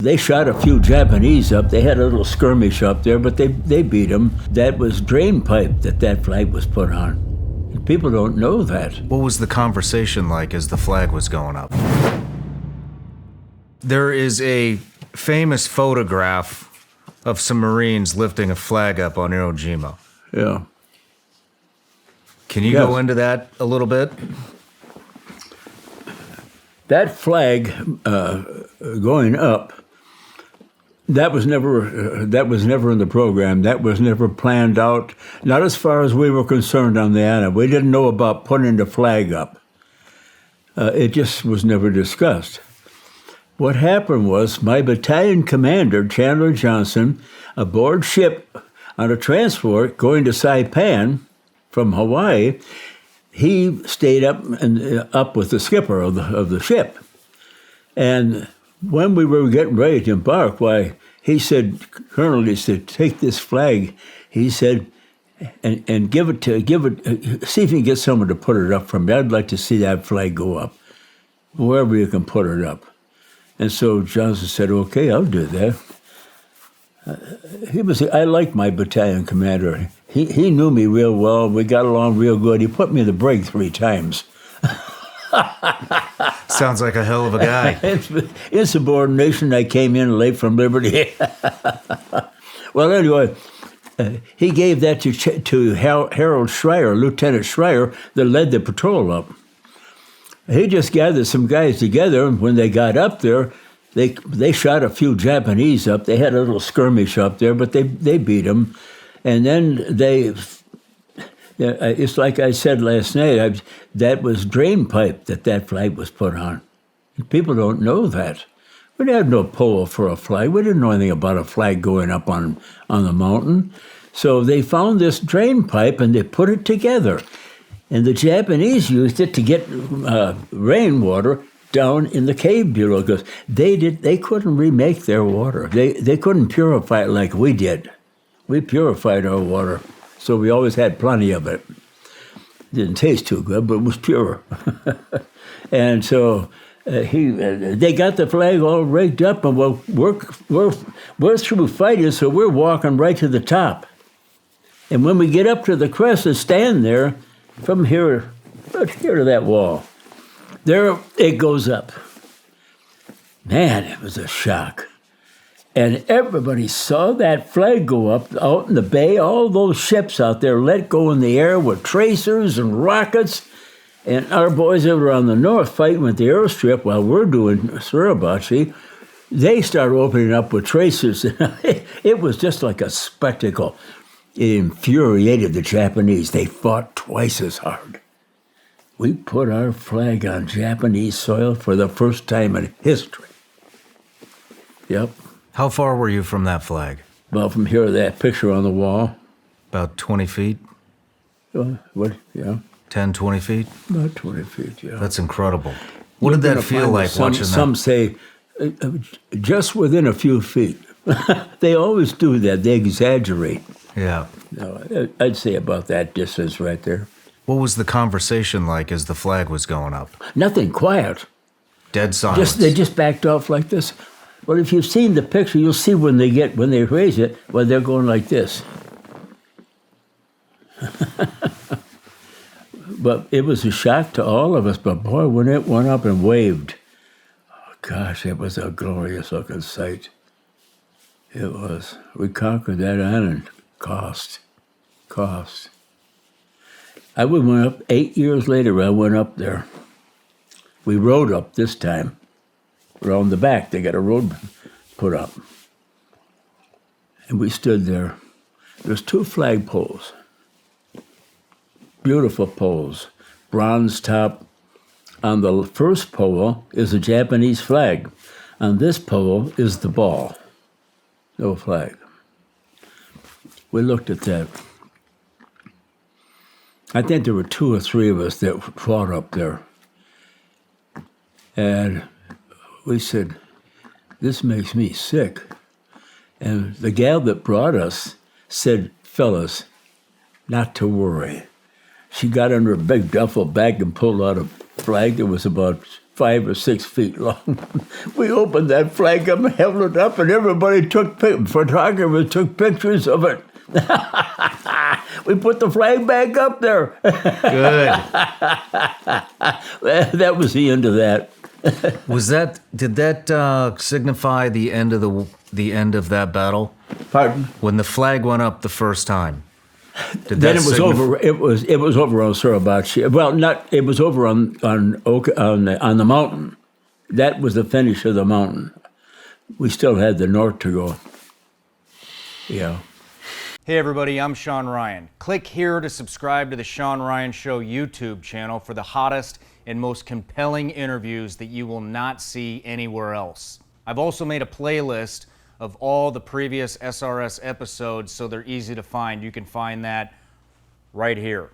They shot a few Japanese up. They had a little skirmish up there, but they beat them. That was drain pipe that flag was put on. People don't know that. What was the conversation like as the flag was going up? There is a famous photograph of some Marines lifting a flag up on Iwo Jima. Yeah. Can you go into that a little bit? That flag going up, that was never in the program. That was never planned out. Not as far as we were concerned on the island. We didn't know about putting the flag up. It just was never discussed. What happened was my battalion commander, Chandler Johnson, aboard ship on a transport going to Saipan from Hawaii, he stayed up with the skipper of the ship. And when we were getting ready to embark, he said, Colonel, he said, take this flag, he said, and see if you can get someone to put it up for me. I'd like to see that flag go up, wherever you can put it up. And so Johnson said, okay, I'll do that. I liked my battalion commander. He knew me real well. We got along real good. He put me in the brig 3 times. Sounds like a hell of a guy. Insubordination, I came in late from Liberty. Well, anyway, he gave that to Harold Schreier, Lieutenant Schreier, that led the patrol up. He just gathered some guys together, and when they got up there, they shot a few Japanese up. They had a little skirmish up there, but they beat them. And then it's like I said last night, that was drain pipe that flag was put on. People don't know that. We had no pole for a flag. We didn't know anything about a flag going up on the mountain. So they found this drain pipe and they put it together. And the Japanese used it to get rainwater down in the cave below because they couldn't remake their water. They couldn't purify it like we did. We purified our water, so we always had plenty of it. Didn't taste too good, but it was pure. And so they got the flag all rigged up, and we're through fighting, so we're walking right to the top. And when we get up to the crest and stand there, from here to that wall, there it goes up. Man, it was a shock. And everybody saw that flag go up out in the bay. All those ships out there let go in the air with tracers and rockets. And our boys that were on the north fighting with the airstrip while we're doing Suribachi, they started opening up with tracers. It was just like a spectacle. It infuriated the Japanese. They fought twice as hard. We put our flag on Japanese soil for the first time in history. Yep. How far were you from that flag? Well, from here to that picture on the wall. About 20 feet? What? Yeah. 10, 20 feet? About 20 feet, yeah. That's incredible. What did that feel like watching that? Some say just within a few feet. They always do that. They exaggerate. Yeah. No, I'd say about that distance right there. What was the conversation like as the flag was going up? Nothing, quiet. Dead silence. They just backed off like this. Well, if you've seen the picture, you'll see when they raise it, well, they're going like this. But it was a shock to all of us. But boy, when it went up and waved, oh gosh, it was a glorious looking sight. It was. We conquered that island. Cost. I went up 8 years later. I went up there. We rode up this time. Around the back, they got a road put up. And we stood there. There's 2 flagpoles. Beautiful poles. Bronze top. On the first pole is a Japanese flag. On this pole is the ball. No flag. We looked at that. I think there were 2 or 3 of us that fought up there. And we said, this makes me sick. And the gal that brought us said, fellas, not to worry. She got under a big duffel bag and pulled out a flag that was about 5 or 6 feet long. We opened that flag up and held it up, and everybody photographers took pictures of it. We put the flag back up there. Good. That was the end of that. Did that signify the end of that battle? Pardon? When the flag went up the first time. Then it was over. It was over on Suribachi. Well, not. It was over on the mountain. That was the finish of the mountain. We still had the north to go. Yeah. Hey everybody, I'm Shawn Ryan. Click here to subscribe to the Shawn Ryan Show YouTube channel for the hottest and most compelling interviews that you will not see anywhere else. I've also made a playlist of all the previous SRS episodes so they're easy to find. You can find that right here.